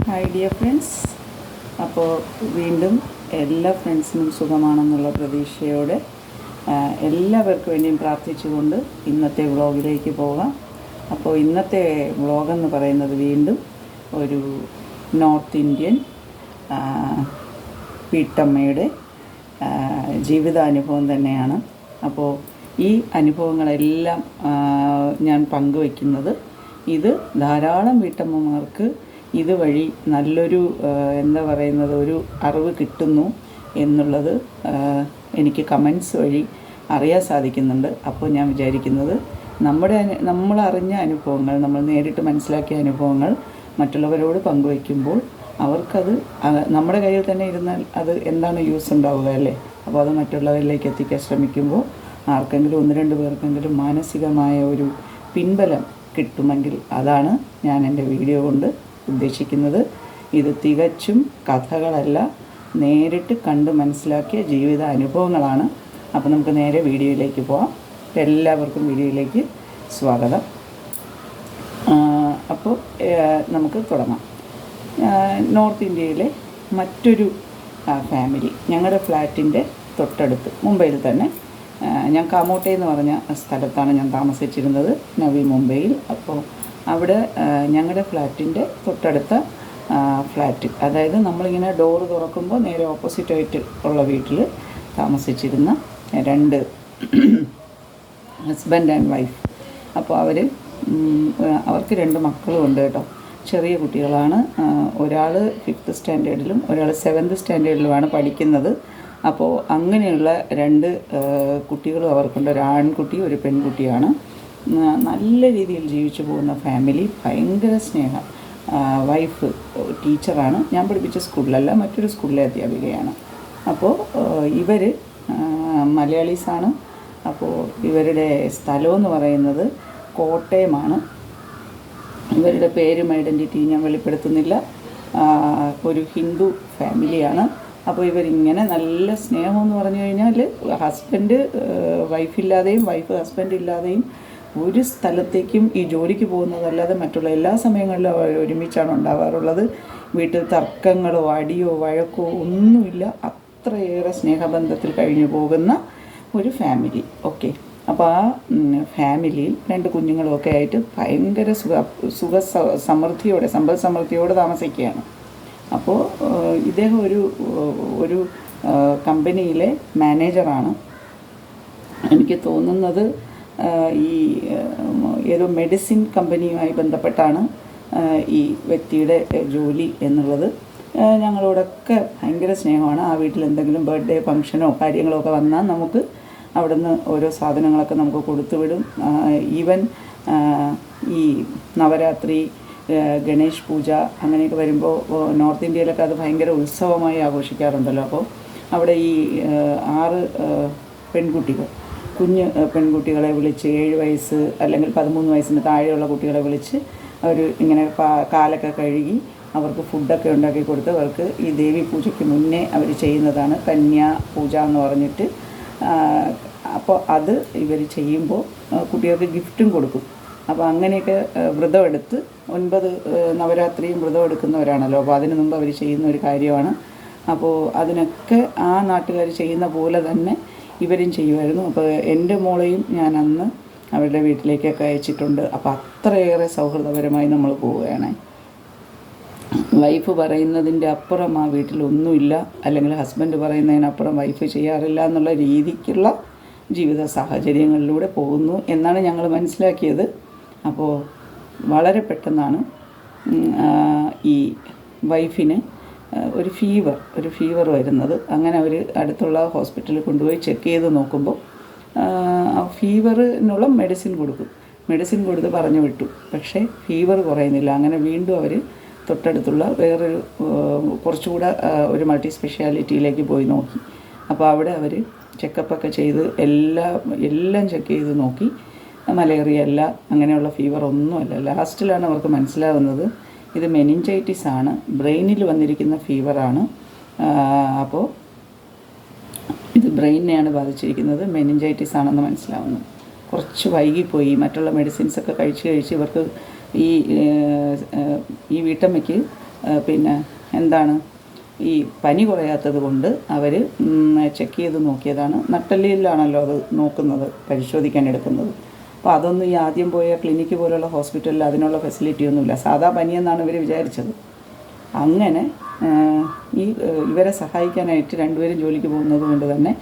Hi dear friends. അപ്പോൾ വീണ്ടും എല്ലാ ഫ്രണ്ട്സിനും സുഖമാണെന്നുള്ള പ്രതീക്ഷയോടെ എല്ലാവർക്കും വേണ്ടിയും പ്രാർത്ഥിച്ചുകൊണ്ട് ഇന്നത്തെ വ്ളോഗിലേക്ക് പോകാം. അപ്പോൾ ഇന്നത്തെ വ്ളോഗെന്ന് പറയുന്നത് വീണ്ടും ഒരു നോർത്ത് ഇന്ത്യൻ വീട്ടമ്മയുടെ ജീവിതാനുഭവം തന്നെയാണ്. അപ്പോൾ ഈ അനുഭവങ്ങളെല്ലാം ഞാൻ പങ്കുവയ്ക്കുന്നത് ഇത് ധാരാളം വീട്ടമ്മമാർക്ക് ഇതുവഴി നല്ലൊരു ഒരു അറിവ് കിട്ടുന്നു എന്നുള്ളത് എനിക്ക് കമൻസ് വഴി അറിയാൻ സാധിക്കുന്നുണ്ട്. അപ്പോൾ ഞാൻ വിചാരിക്കുന്നത് നമ്മളറിഞ്ഞ അനുഭവങ്ങൾ, നമ്മൾ നേരിട്ട് മനസ്സിലാക്കിയ അനുഭവങ്ങൾ മറ്റുള്ളവരോട് പങ്കുവയ്ക്കുമ്പോൾ അവർക്കത് നമ്മുടെ കയ്യിൽ തന്നെ ഇരുന്നാൽ അത് എന്താണ് യൂസ് ഉണ്ടാവുക അല്ലേ? അപ്പോൾ അത് മറ്റുള്ളവരിലേക്ക് എത്തിക്കാൻ ശ്രമിക്കുമ്പോൾ ആർക്കെങ്കിലും 1-2 പേർക്കെങ്കിലും മാനസികമായ ഒരു പിൻബലം കിട്ടുമെങ്കിൽ അതാണ് ഞാൻ എൻ്റെ വീഡിയോ കൊണ്ട് ഉദ്ദേശിക്കുന്നത്. ഇത് തികച്ചും കഥകളല്ല, നേരിട്ട് കണ്ട് മനസ്സിലാക്കിയ ജീവിത അനുഭവങ്ങളാണ്. അപ്പോൾ നമുക്ക് നേരെ വീഡിയോയിലേക്ക് പോകാം. എല്ലാവർക്കും വീഡിയോയിലേക്ക് സ്വാഗതം. അപ്പോൾ നമുക്ക് തുടങ്ങാം. നോർത്ത് ഇന്ത്യയിലെ മറ്റൊരു ഫാമിലി ഞങ്ങളുടെ ഫ്ലാറ്റിൻ്റെ തൊട്ടടുത്ത്, മുംബൈയിൽ തന്നെ, ഞാൻ കാമോട്ടെ എന്ന് പറഞ്ഞ സ്ഥലത്താണ് ഞാൻ താമസിച്ചിരുന്നത്, നവി മുംബൈയിൽ. അപ്പോൾ അവിടെ ഞങ്ങളുടെ ഫ്ലാറ്റിൻ്റെ തൊട്ടടുത്ത ഫ്ലാറ്റ്, അതായത് നമ്മളിങ്ങനെ ഡോറ് തുറക്കുമ്പോൾ നേരെ ഓപ്പോസിറ്റായിട്ട് ഉള്ള വീട്ടിൽ താമസിച്ചിരുന്ന 2 ഹസ്ബൻഡ് ആൻഡ് വൈഫ്. അപ്പോൾ അവർക്ക് 2 മക്കളും ഉണ്ട് കേട്ടോ. ചെറിയ കുട്ടികളാണ്. ഒരാൾ 5th സ്റ്റാൻഡേർഡിലും ഒരാൾ 7th സ്റ്റാൻഡേർഡിലുമാണ് പഠിക്കുന്നത്. അപ്പോൾ അങ്ങനെയുള്ള 2 കുട്ടികളും അവർക്കുണ്ട്. ഒരു ആൺകുട്ടി ഒരു പെൺകുട്ടിയാണ്. നല്ല രീതിയിൽ ജീവിച്ചു പോകുന്ന ഫാമിലി, ഭയങ്കര സ്നേഹം. വൈഫ് ടീച്ചറാണ്, ഞാൻ പഠിപ്പിച്ച സ്കൂളിലല്ല, മറ്റൊരു സ്കൂളിലെ അധ്യാപികയാണ്. അപ്പോൾ ഇവർ മലയാളീസാണ്. അപ്പോൾ ഇവരുടെ സ്ഥലമെന്ന് പറയുന്നത് കോട്ടയമാണ്. ഇവരുടെ പേരും ഐഡൻറ്റിറ്റി ഞാൻ വെളിപ്പെടുത്തുന്നില്ല. ഒരു ഹിന്ദു ഫാമിലിയാണ്. അപ്പോൾ ഇവരിങ്ങനെ നല്ല സ്നേഹമെന്ന് പറഞ്ഞു കഴിഞ്ഞാൽ ഹസ്ബൻഡ് വൈഫില്ലാതെയും വൈഫ് ഹസ്ബൻഡ് ഇല്ലാതെയും ഒരു സ്ഥലത്തേക്കും ഈ ജോലിക്ക് പോകുന്നതല്ലാതെ മറ്റുള്ള എല്ലാ സമയങ്ങളിലും അവർ ഒരുമിച്ചാണ് ഉണ്ടാവാറുള്ളത്. വീട്ടിൽ തർക്കങ്ങളോ അടിയോ വഴക്കോ ഒന്നുമില്ല. അത്രയേറെ സ്നേഹബന്ധത്തിൽ കഴിഞ്ഞു പോകുന്ന ഒരു ഫാമിലി. ഓക്കെ. അപ്പോൾ ആ ഫാമിലിയിൽ 2 കുഞ്ഞുങ്ങളുമൊക്കെ ആയിട്ട് ഭയങ്കര സമൃദ്ധിയോടെ, സമ്പൽ സമൃദ്ധിയോടെ താമസിക്കുകയാണ്. അപ്പോൾ ഇദ്ദേഹം ഒരു കമ്പനിയിലെ മാനേജറാണ്. എനിക്ക് തോന്നുന്നത് ഈ ഏതോ മെഡിസിൻ കമ്പനിയുമായി ബന്ധപ്പെട്ടാണ് ഈ വ്യക്തിയുടെ ജോലി എന്നുള്ളത്. ഞങ്ങളോടൊക്കെ ഭയങ്കര സ്നേഹമാണ്. ആ വീട്ടിൽ എന്തെങ്കിലും ബർത്ത്ഡേ ഫംഗ്ഷനോ കാര്യങ്ങളോ ഒക്കെ വന്നാൽ നമുക്ക് അവിടുന്ന് ഓരോ സാധനങ്ങളൊക്കെ നമുക്ക് കൊടുത്തുവിടും. ഈവൻ ഈ നവരാത്രി, ഗണേഷ് പൂജ അങ്ങനെയൊക്കെ വരുമ്പോൾ നോർത്ത് ഇന്ത്യയിലൊക്കെ അത് ഭയങ്കര ഉത്സവമായി ആഘോഷിക്കാറുണ്ടല്ലോ. അപ്പോൾ അവിടെ ഈ 6 കുഞ്ഞ് പെൺകുട്ടികളെ വിളിച്ച് 7 വയസ്സ് അല്ലെങ്കിൽ 13 വയസ്സിന് താഴെയുള്ള കുട്ടികളെ വിളിച്ച് അവർ ഇങ്ങനെ കാലൊക്കെ കഴുകി അവർക്ക് ഫുഡൊക്കെ ഉണ്ടാക്കി കൊടുത്ത് അവർക്ക് ഈ ദേവി പൂജയ്ക്ക് മുന്നേ അവർ ചെയ്യുന്നതാണ് കന്യാ പൂജ എന്ന് പറഞ്ഞിട്ട്. അപ്പോൾ അത് ഇവർ ചെയ്യുമ്പോൾ കുട്ടികൾക്ക് ഗിഫ്റ്റും കൊടുക്കും. അപ്പോൾ അങ്ങനെയൊക്കെ വ്രതമെടുത്ത് 9 നവരാത്രിയും വ്രതമെടുക്കുന്നവരാണല്ലോ. അപ്പോൾ അതിന് മുമ്പ് അവർ ചെയ്യുന്ന ഒരു കാര്യമാണ്. അപ്പോൾ അതിനൊക്കെ ആ നാട്ടുകാർ ചെയ്യുന്ന പോലെ തന്നെ ഇവരും ചെയ്യുമായിരുന്നു. അപ്പോൾ എൻ്റെ മോളെയും ഞാൻ അന്ന് അവരുടെ വീട്ടിലേക്കൊക്കെ അയച്ചിട്ടുണ്ട്. അപ്പോൾ അത്രയേറെ സൗഹൃദപരമായി നമ്മൾ പോവുകയാണ്. വൈഫ് പറയുന്നതിൻ്റെ അപ്പുറം ആ വീട്ടിലൊന്നുമില്ല, അല്ലെങ്കിൽ ഹസ്ബൻഡ് പറയുന്നതിനപ്പുറം വൈഫ് ചെയ്യാറില്ല എന്നുള്ള രീതിക്കുള്ള ജീവിത സാഹചര്യങ്ങളിലൂടെ പോകുന്നു എന്നാണ് ഞങ്ങൾ മനസ്സിലാക്കിയത്. അപ്പോൾ വളരെ പെട്ടെന്നാണ് ഈ വൈഫിന് ഒരു ഫീവർ വരുന്നത്. അങ്ങനെ അവർ അടുത്തുള്ള ഹോസ്പിറ്റലിൽ കൊണ്ടുപോയി ചെക്ക് ചെയ്ത് നോക്കുമ്പോൾ ആ ഫീവറിനുള്ള മെഡിസിൻ കൊടുത്ത് പറഞ്ഞു വിട്ടു. പക്ഷേ ഫീവർ കുറയുന്നില്ല. അങ്ങനെ വീണ്ടും അവർ തൊട്ടടുത്തുള്ള വേറൊരു കുറച്ചുകൂടെ ഒരു മൾട്ടി സ്പെഷ്യാലിറ്റിയിലേക്ക് പോയി നോക്കി. അപ്പോൾ അവിടെ അവർ ചെക്കപ്പൊക്കെ ചെയ്ത് എല്ലാം ചെക്ക് ചെയ്ത് നോക്കി. മലേറിയ അല്ല, അങ്ങനെയുള്ള ഫീവർ ഒന്നുമല്ല. ലാസ്റ്റിലാണ് അവർക്ക് മനസ്സിലാവുന്നത് ഇത് മെനിഞ്ചൈറ്റിസ് ആണ്, ബ്രെയിനിൽ വന്നിരിക്കുന്ന ഫീവറാണ്. അപ്പോൾ ഇത് ബ്രെയിനെയാണ് ബാധിച്ചിരിക്കുന്നത്, മെനിഞ്ചൈറ്റിസ് ആണെന്ന് മനസ്സിലാവുന്നു. കുറച്ച് വൈകിപ്പോയി. മറ്റുള്ള മെഡിസിൻസൊക്കെ കഴിച്ച് ഇവർക്ക് ഈ വീട്ടമ്മയ്ക്ക് പിന്നെ എന്താണ് ഈ പനി കുറയാത്തത് കൊണ്ട് അവർ ചെക്ക് ചെയ്ത് നോക്കിയതാണ്. നട്ടെല്ലിലാണല്ലോ അത് നോക്കുന്നത്, പരിശോധിക്കാൻ എടുക്കുന്നത്. അപ്പോൾ അതൊന്നും ഈ ആദ്യം പോയ ക്ലിനിക്ക് പോലുള്ള ഹോസ്പിറ്റലിൽ അതിനുള്ള ഫെസിലിറ്റിയൊന്നുമില്ല. സാധാ പനിയെന്നാണ് ഇവർ വിചാരിച്ചത്. അങ്ങനെ ഈ ഇവരെ സഹായിക്കാനായിട്ട് രണ്ടുപേരും ജോലിക്ക് പോകുന്നത് കൊണ്ട് തന്നെ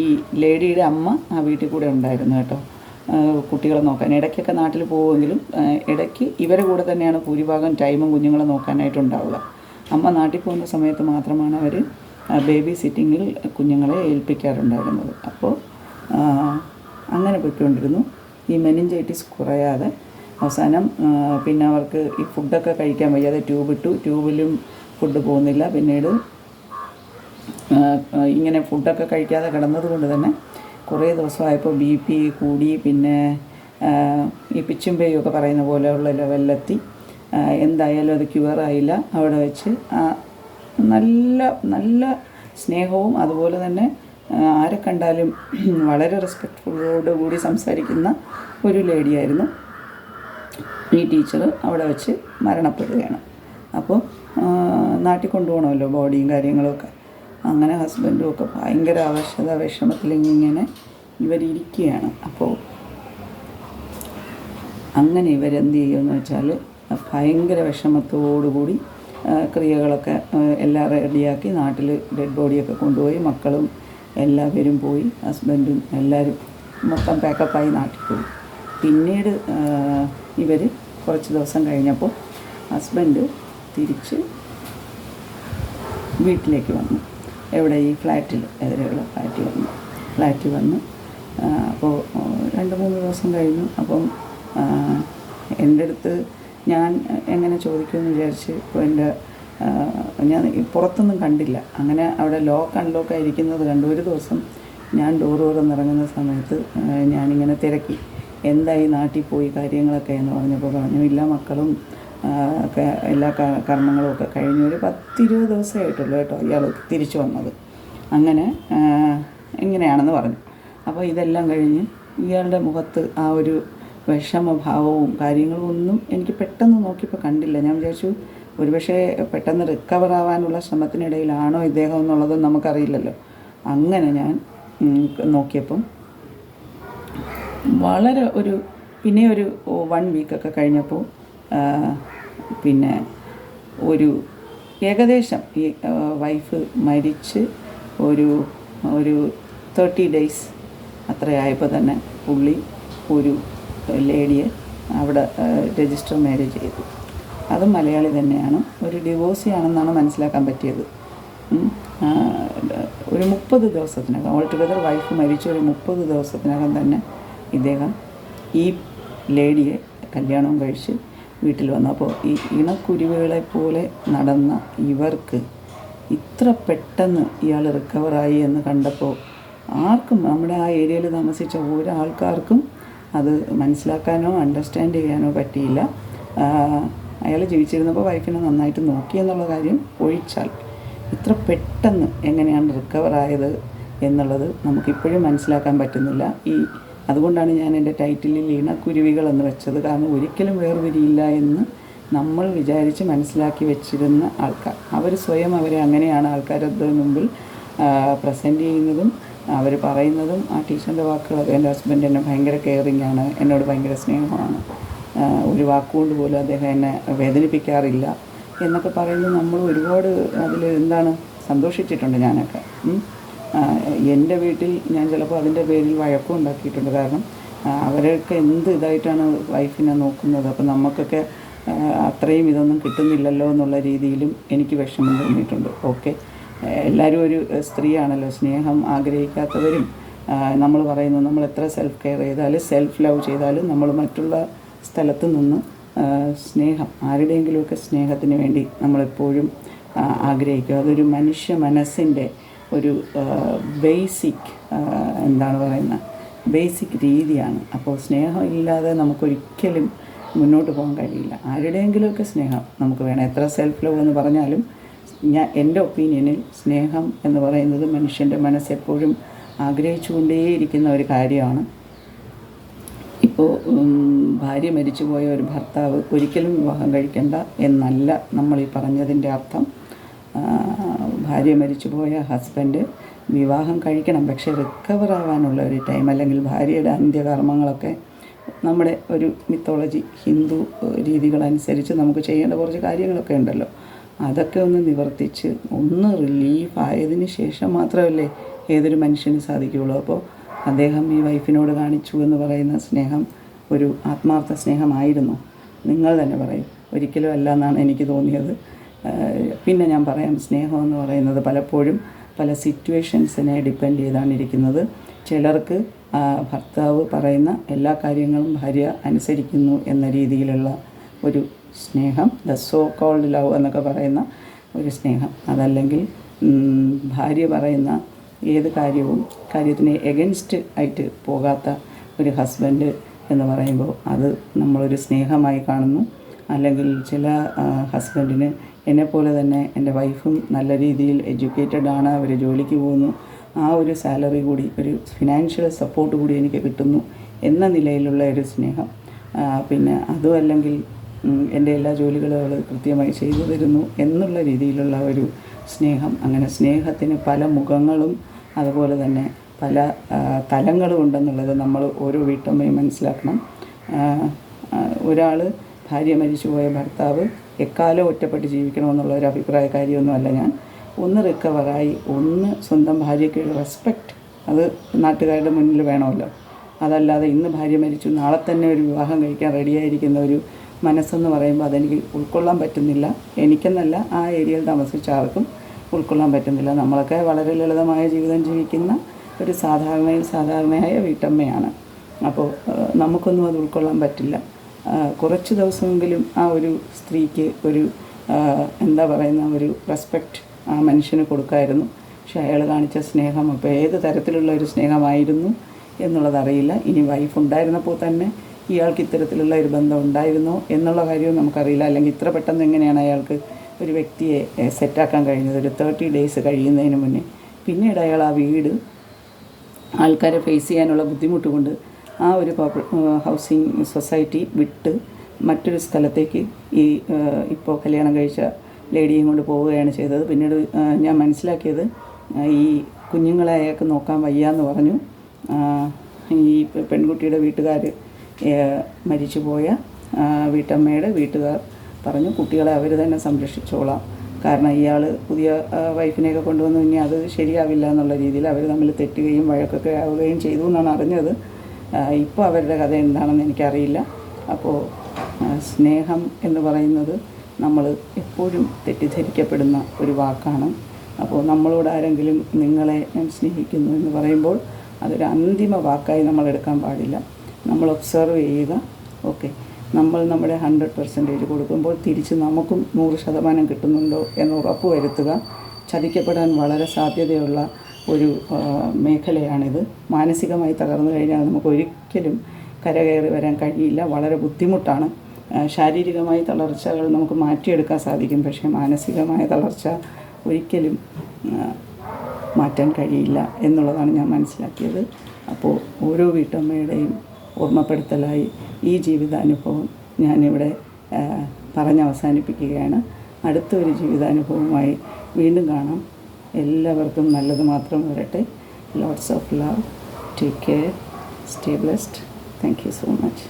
ഈ ലേഡിയുടെ അമ്മ ആ വീട്ടിൽ കൂടെ ഉണ്ടായിരുന്നു കേട്ടോ, കുട്ടികളെ നോക്കാൻ. ഇടയ്ക്കൊക്കെ നാട്ടിൽ പോകുമെങ്കിലും ഇടയ്ക്ക് ഇവരെ കൂടെ തന്നെയാണ് ഭൂരിഭാഗം ടൈമും കുഞ്ഞുങ്ങളെ നോക്കാനായിട്ടുണ്ടാവുക. അമ്മ നാട്ടിൽ പോകുന്ന സമയത്ത് മാത്രമാണ് അവർ ബേബി സിറ്റിങ്ങിൽ കുഞ്ഞുങ്ങളെ ഏൽപ്പിക്കാറുണ്ടായിരുന്നത്. അപ്പോൾ അങ്ങനെ പോയിക്കൊണ്ടിരുന്നു. ഈ മെനിഞ്ചൈറ്റിസ് കുറയാതെ അവസാനം പിന്നെ അവർക്ക് ഈ ഫുഡൊക്കെ കഴിക്കാൻ വയ്യാതെ ട്യൂബിലും ഫുഡ് പോകുന്നില്ല. പിന്നീട് ഇങ്ങനെ ഫുഡൊക്കെ കഴിക്കാതെ കിടന്നതുകൊണ്ട് തന്നെ കുറേ ദിവസമായപ്പോൾ BP കൂടി. പിന്നെ ഈ പിച്ചുംപേയൊക്കെ പറയുന്ന പോലെയുള്ള ലെവലിലെത്തി. എന്തായാലും അത് ക്യൂറായില്ല. അവിടെ വെച്ച് നല്ല നല്ല സ്നേഹവും അതുപോലെ തന്നെ ആരെ കണ്ടാലും വളരെ റെസ്പെക്റ്റ്ഫുള്ളോടുകൂടി സംസാരിക്കുന്ന ഒരു ലേഡിയായിരുന്നു ഈ ടീച്ചർ. അവിടെ വെച്ച് മരണപ്പെടുകയാണ്. അപ്പോൾ നാട്ടിൽ കൊണ്ടുപോകണമല്ലോ ബോഡിയും കാര്യങ്ങളൊക്കെ. അങ്ങനെ ഹസ്ബൻഡും ഒക്കെ ഭയങ്കര അവശത വിഷമത്തിലിങ്ങനെ ഇവരിയ്ക്കുകയാണ്. അപ്പോൾ അങ്ങനെ ഇവരെന്ത് ചെയ്യുമെന്ന് വെച്ചാൽ ഭയങ്കര വിഷമത്തോടുകൂടി ക്രിയകളൊക്കെ എല്ലാം റെഡിയാക്കി നാട്ടിൽ ഡെഡ് ബോഡിയൊക്കെ കൊണ്ടുപോയി. മക്കളും എല്ലാവരും പോയി, ഹസ്ബൻഡും എല്ലാവരും മൊത്തം പാക്കപ്പായി നാട്ടിൽ പോയി. പിന്നീട് ഇവർ കുറച്ച് ദിവസം കഴിഞ്ഞപ്പോൾ ഹസ്ബൻഡ് തിരിച്ച് വീട്ടിലേക്ക് വന്നു. എവിടെ? ഈ ഫ്ലാറ്റിൽ, എതിരെയുള്ള ഫ്ലാറ്റിൽ വന്നു. അപ്പോൾ 2-3 ദിവസം കഴിഞ്ഞു. അപ്പം എൻ്റെ അടുത്ത് ഞാൻ എങ്ങനെ ചോദിക്കുമെന്ന് വിചാരിച്ച് ഇപ്പോൾ ഞാൻ പുറത്തൊന്നും കണ്ടില്ല. അങ്ങനെ അവിടെ ലോക്ക് അൺലോക്ക് ആയിരിക്കുന്നത് കണ്ടു. ഒരു ദിവസം ഞാൻ ഡോറ് തുറന്നിറങ്ങുന്ന സമയത്ത് ഞാനിങ്ങനെ തിരക്കി, എന്തായി നാട്ടിൽ പോയി കാര്യങ്ങളൊക്കെ എന്ന് പറഞ്ഞപ്പോൾ പറഞ്ഞു, ഇല്ല മക്കളും ഒക്കെ എല്ലാ കർമ്മങ്ങളും ഒക്കെ കഴിഞ്ഞ് ഒരു 10-20 ദിവസമായിട്ടുള്ളൂ കേട്ടോ ഇയാൾ തിരിച്ചു വന്നത്. അങ്ങനെ ഇങ്ങനെയാണെന്ന് പറഞ്ഞു. അപ്പോൾ ഇതെല്ലാം കഴിഞ്ഞ് ഇയാളുടെ മുഖത്ത് ആ ഒരു വിഷമഭാവവും കാര്യങ്ങളും ഒന്നും എനിക്ക് പെട്ടെന്ന് നോക്കിയപ്പോൾ കണ്ടില്ല. ഞാൻ വിചാരിച്ചു ഒരുപക്ഷെ പെട്ടെന്ന് റിക്കവർ ആവാനുള്ള ശ്രമത്തിനിടയിലാണോ ഇദ്ദേഹം എന്നുള്ളതും നമുക്കറിയില്ലല്ലോ. അങ്ങനെ ഞാൻ നോക്കിയപ്പം വളരെ പിന്നെ ഒരു 1 വീക്കൊക്കെ കഴിഞ്ഞപ്പോൾ പിന്നെ ഏകദേശം ഈ വൈഫ് മരിച്ച് ഒരു 30 ഡേയ്സ് അത്രയായപ്പോൾ തന്നെ പുള്ളി ഒരു ലേഡിയെ അവിടെ രജിസ്റ്റർ മാരേജ് ചെയ്തു. അതും മലയാളി തന്നെയാണ്. ഒരു ഡിവോഴ്സിയാണെന്നാണ് മനസ്സിലാക്കാൻ പറ്റിയത്. ഒരു 30 ദിവസത്തിനകം, ഓൾ ടുഗദർ വൈഫ് മരിച്ച ഒരു 30 ദിവസത്തിനകം തന്നെ ഇദ്ദേഹം ഈ ലേഡിയെ കല്യാണവും കഴിച്ച് വീട്ടിൽ വന്നു. അപ്പോൾ ഈ ഇണക്കുരുവികളെ പോലെ നടന്ന ഇവർക്ക് ഇത്ര പെട്ടെന്ന് ഇയാൾ റിക്കവറായി എന്ന് കണ്ടപ്പോൾ ആർക്കും, നമ്മുടെ ആ ഏരിയയിൽ താമസിച്ച ഒരാൾക്കാർക്കും അത് മനസ്സിലാക്കാനോ അണ്ടർസ്റ്റാൻഡ് ചെയ്യാനോ പറ്റിയില്ല. അയാൾ ജീവിച്ചിരുന്നപ്പോൾ വൈഫിനെ നന്നായിട്ട് നോക്കി എന്നുള്ള കാര്യം ഒഴിച്ചാൽ ഇത്ര പെട്ടെന്ന് എങ്ങനെയാണ് റിക്കവറായത് എന്നുള്ളത് നമുക്കിപ്പോഴും മനസ്സിലാക്കാൻ പറ്റുന്നില്ല. അതുകൊണ്ടാണ് ഞാൻ എൻ്റെ ടൈറ്റിലിൽ ഇണക്കുരുവികൾ എന്ന് വെച്ചത്. കാരണം ഒരിക്കലും വേർപിരിയില്ല എന്ന് നമ്മൾ വിചാരിച്ച് മനസ്സിലാക്കി വെച്ചിരുന്ന ആൾക്കാർ, അവർ സ്വയം അവരെ അങ്ങനെയാണ് ആൾക്കാരുടെ മുമ്പിൽ പ്രസൻറ്റ് ചെയ്യുന്നതും അവർ പറയുന്നതും. ആ ടീച്ചറിൻ്റെ വാക്കുകളൊക്കെ, എൻ്റെ ഹസ്ബൻഡ് എന്നെ ഭയങ്കര കെയറിങ് ആണ്, എന്നോട് ഭയങ്കര സ്നേഹമാണ്, ഒരു വാക്കുകൊണ്ട് പോലും അദ്ദേഹം എന്നെ വേദനിപ്പിക്കാറില്ല എന്നൊക്കെ പറയുന്നത് നമ്മൾ ഒരുപാട് അതിൽ സന്തോഷിച്ചിട്ടുണ്ട് ഞാനൊക്കെ. എൻ്റെ വീട്ടിൽ ഞാൻ ചിലപ്പോൾ അതിൻ്റെ പേരിൽ വഴക്കും ഉണ്ടാക്കിയിട്ടുണ്ട്. കാരണം അവരൊക്കെ എന്ത് ഇതായിട്ടാണ് വൈഫിനെ നോക്കുന്നത്. അപ്പോൾ നമുക്കൊക്കെ അത്രയും ഇതൊന്നും കിട്ടുന്നില്ലല്ലോ എന്നുള്ള രീതിയിലും എനിക്ക് വിഷമം തോന്നിയിട്ടുണ്ട്. ഓക്കെ, എല്ലാവരും ഒരു സ്ത്രീയാണല്ലോ, സ്നേഹം ആഗ്രഹിക്കാത്തവരും നമ്മൾ പറയുന്നു, നമ്മൾ എത്ര സെൽഫ് കെയർ ചെയ്താലും സെൽഫ് ലവ് ചെയ്താലും നമ്മൾ മറ്റുള്ള സ്ഥലത്ത് നിന്ന് സ്നേഹം, ആരുടെയെങ്കിലുമൊക്കെ സ്നേഹത്തിന് വേണ്ടി നമ്മളെപ്പോഴും ആഗ്രഹിക്കുക. അതൊരു മനുഷ്യ മനസ്സിൻ്റെ ഒരു ബേസിക് ബേസിക് രീതിയാണ്. അപ്പോൾ സ്നേഹം ഇല്ലാതെ നമുക്കൊരിക്കലും മുന്നോട്ട് പോകാൻ കഴിയില്ല. ആരുടെയെങ്കിലുമൊക്കെ സ്നേഹം നമുക്ക് വേണം. എത്ര സെൽഫ് ലവ് എന്ന് പറഞ്ഞാലും എൻ്റെ ഒപ്പീനിയനിൽ സ്നേഹം എന്ന് പറയുന്നത് മനുഷ്യൻ്റെ മനസ്സെപ്പോഴും ആഗ്രഹിച്ചുകൊണ്ടേയിരിക്കുന്ന ഒരു കാര്യമാണ്. അപ്പോൾ ഭാര്യ മരിച്ചുപോയ ഒരു ഭർത്താവ് ഒരിക്കലും വിവാഹം കഴിക്കേണ്ട എന്നല്ല നമ്മൾ ഈ പറഞ്ഞതിൻ്റെ അർത്ഥം. ഭാര്യ മരിച്ചുപോയ ഹസ്ബൻഡ് വിവാഹം കഴിക്കണം, പക്ഷേ റിക്കവർ ആവാനുള്ള ഒരു ടൈം, അല്ലെങ്കിൽ ഭാര്യയുടെ അന്ത്യകർമ്മങ്ങളൊക്കെ നമ്മുടെ ഒരു മിത്തോളജി ഹിന്ദു രീതികളനുസരിച്ച് നമുക്ക് ചെയ്യേണ്ട കുറച്ച് കാര്യങ്ങളൊക്കെ ഉണ്ടല്ലോ, അതൊക്കെ ഒന്ന് നിവർത്തിച്ച് ഒന്ന് റിലീഫ് ആയതിന് ശേഷം മാത്രമല്ലേ ഏതൊരു മനുഷ്യന് സാധിക്കുകയുള്ളൂ. അപ്പോൾ അദ്ദേഹം ഈ വൈഫിനോട് കാണിച്ചു എന്ന് പറയുന്ന സ്നേഹം ഒരു ആത്മാർത്ഥ സ്നേഹമായിരുന്നു? നിങ്ങൾ തന്നെ പറയും. ഒരിക്കലും അല്ല എന്നാണ് എനിക്ക് തോന്നിയത്. പിന്നെ ഞാൻ പറയാം, സ്നേഹം എന്ന് പറയുന്നത് പലപ്പോഴും പല സിറ്റുവേഷൻസിനെ ഡിപ്പെൻഡ് ചെയ്താണ് ഇരിക്കുന്നത്. ചിലർക്ക് ഭർത്താവ് പറയുന്ന എല്ലാ കാര്യങ്ങളും ഭാര്യ അനുസരിക്കുന്നു എന്ന രീതിയിലുള്ള ഒരു സ്നേഹം, ദ സോ കോൾഡ് ലവ് എന്നൊക്കെ പറയുന്ന ഒരു സ്നേഹം. അതല്ലെങ്കിൽ ഭാര്യ പറയുന്ന ഏത് കാര്യത്തിന് എഗൻസ്റ്റ് ആയിട്ട് പോകാത്ത ഒരു ഹസ്ബൻഡ് എന്ന് പറയുമ്പോൾ അത് നമ്മളൊരു സ്നേഹമായി കാണുന്നു. അല്ലെങ്കിൽ ചില ഹസ്ബൻഡിന് എന്നെപ്പോലെ തന്നെ എൻ്റെ വൈഫും നല്ല രീതിയിൽ എഡ്യൂക്കേറ്റഡ് ആണ്, അവർ ജോലിക്ക് പോകുന്നു, ആ ഒരു സാലറി കൂടി, ഒരു ഫിനാൻഷ്യൽ സപ്പോർട്ട് കൂടി എനിക്ക് കിട്ടുന്നു എന്ന നിലയിലുള്ള ഒരു സ്നേഹം. പിന്നെ അതും അല്ലെങ്കിൽ എൻ്റെ എല്ലാ ജോലികളും അവൾ കൃത്യമായി ചെയ്തു തരുന്നു എന്നുള്ള രീതിയിലുള്ള ഒരു സ്നേഹം. അങ്ങനെ സ്നേഹത്തിന് പല മുഖങ്ങളും അതുപോലെ തന്നെ പല തലങ്ങളും ഉണ്ടെന്നുള്ളത് നമ്മൾ ഓരോ വീട്ടമ്മയും മനസ്സിലാക്കണം. ഒരാൾ ഭാര്യ മരിച്ചുപോയ ഭർത്താവ് എക്കാലം ഒറ്റപ്പെട്ട് ജീവിക്കണമെന്നുള്ള ഒരു അഭിപ്രായക്കാരിയൊന്നുമല്ല ഞാൻ. ഒന്ന് റിക്കവറായി, ഒന്ന് സ്വന്തം ഭാര്യയ്ക്ക് ഒരു റെസ്പെക്റ്റ് അത് നാട്ടുകാരുടെ മുന്നിൽ വേണമല്ലോ. അതല്ലാതെ ഇന്ന് ഭാര്യ മരിച്ചു നാളെ തന്നെ ഒരു വിവാഹം കഴിക്കാൻ റെഡിയായിരിക്കുന്ന ഒരു മനസ്സെന്ന് പറയുമ്പോൾ അതെനിക്ക് ഉൾക്കൊള്ളാൻ പറ്റുന്നില്ല. എനിക്കെന്നല്ല, ആ ഏരിയയിൽ താമസിച്ച ആർക്കും ഉൾക്കൊള്ളാൻ പറ്റുന്നില്ല. നമ്മളൊക്കെ വളരെ ലളിതമായ ജീവിതം ജീവിക്കുന്ന ഒരു സാധാരണയായ വീട്ടമ്മയാണ്. അപ്പോൾ നമുക്കൊന്നും അത് ഉൾക്കൊള്ളാൻ പറ്റില്ല. കുറച്ച് ദിവസമെങ്കിലും ആ ഒരു സ്ത്രീക്ക് ഒരു ഒരു റെസ്പെക്റ്റ് ആ മനുഷ്യന് കൊടുക്കായിരുന്നു. പക്ഷെ അയാൾ കാണിച്ച സ്നേഹം അപ്പോൾ ഏത് തരത്തിലുള്ള ഒരു സ്നേഹമായിരുന്നു എന്നുള്ളതറിയില്ല. ഇനി വൈഫ് ഉണ്ടായിരുന്നപ്പോൾ തന്നെ ഇയാൾക്ക് ഇത്തരത്തിലുള്ള ഒരു ബന്ധം ഉണ്ടായിരുന്നോ എന്നുള്ള കാര്യവും നമുക്കറിയില്ല. അല്ലെങ്കിൽ ഇത്ര പെട്ടെന്ന് എങ്ങനെയാണ് അയാൾക്ക് ഒരു വ്യക്തിയെ സെറ്റാക്കാൻ കഴിഞ്ഞത് ഒരു 30 ഡേയ്സ് കഴിയുന്നതിന് മുന്നേ. പിന്നീട് അയാൾ ആ വീട് ആൾക്കാരെ ഫേസ് ചെയ്യാനുള്ള ബുദ്ധിമുട്ട് കൊണ്ട് ആ ഒരു ഹൗസിംഗ് സൊസൈറ്റി വിട്ട് മറ്റൊരു സ്ഥലത്തേക്ക് ഈ ഇപ്പോൾ കല്യാണം കഴിച്ച ലേഡിയും കൊണ്ട് പോവുകയാണ് ചെയ്തത്. പിന്നീട് ഞാൻ മനസ്സിലാക്കിയത് ഈ കുഞ്ഞുങ്ങളെ അയാൾക്ക് നോക്കാൻ വയ്യാന്ന് പറഞ്ഞു. ഈ പെൺകുട്ടിയുടെ വീട്ടുകാർ, മരിച്ചുപോയ വീട്ടമ്മയുടെ വീട്ടുകാർ പറഞ്ഞു കുട്ടികളെ അവർ തന്നെ സംരക്ഷിച്ചോളാം, കാരണം ഇയാൾ പുതിയ വൈഫിനെയൊക്കെ കൊണ്ടുവന്നു, ഇനി അത് ശരിയാവില്ല എന്നുള്ള രീതിയിൽ അവർ തമ്മിൽ തെറ്റുകയും വഴക്കൊക്കെ ആവുകയും ചെയ്തു എന്നാണ് അറിഞ്ഞത്. ഇപ്പോൾ അവരുടെ കഥ എന്താണെന്ന് എനിക്കറിയില്ല. അപ്പോൾ സ്നേഹം എന്ന് പറയുന്നത് നമ്മൾ എപ്പോഴും തെറ്റിദ്ധരിക്കപ്പെടുന്ന ഒരു വാക്കാണ്. അപ്പോൾ നമ്മളോട് ആരെങ്കിലും നിങ്ങളെ ഞാൻ സ്നേഹിക്കുന്നു എന്ന് പറയുമ്പോൾ അതൊരു അന്തിമ വാക്കായി നമ്മൾ എടുക്കാൻ പാടില്ല. നമ്മൾ ഒബ്സർവ് ചെയ്യുക. ഓക്കെ, നമ്മൾ നമ്മുടെ 100% കൊടുക്കുമ്പോൾ തിരിച്ച് നമുക്കും 100% കിട്ടുന്നുണ്ടോ എന്ന് ഉറപ്പ് വരുത്തുക. ചതിക്കപ്പെടാൻ വളരെ സാധ്യതയുള്ള ഒരു മേഖലയാണിത്. മാനസികമായി തകർന്നു കഴിഞ്ഞാൽ നമുക്ക് ഒരിക്കലും കരകയറി വരാൻ കഴിയില്ല, വളരെ ബുദ്ധിമുട്ടാണ്. ശാരീരികമായ തളർച്ചകൾ നമുക്ക് മാറ്റിയെടുക്കാൻ സാധിക്കും, പക്ഷേ മാനസികമായ തളർച്ച ഒരിക്കലും മാറ്റാൻ കഴിയില്ല എന്നുള്ളതാണ് ഞാൻ മനസ്സിലാക്കിയത്. അപ്പോൾ ഓരോ വീട്ടമ്മയുടെയും ഓർമ്മപ്പെടുത്തലായി ഈ ജീവിതാനുഭവം ഞാനിവിടെ പറഞ്ഞവസാനിപ്പിക്കുകയാണ്. അടുത്തൊരു ജീവിതാനുഭവമായി വീണ്ടും കാണാം. എല്ലാവർക്കും നല്ലത് മാത്രം വരട്ടെ. Lots of love. Take care. Stay blessed. Thank you so much.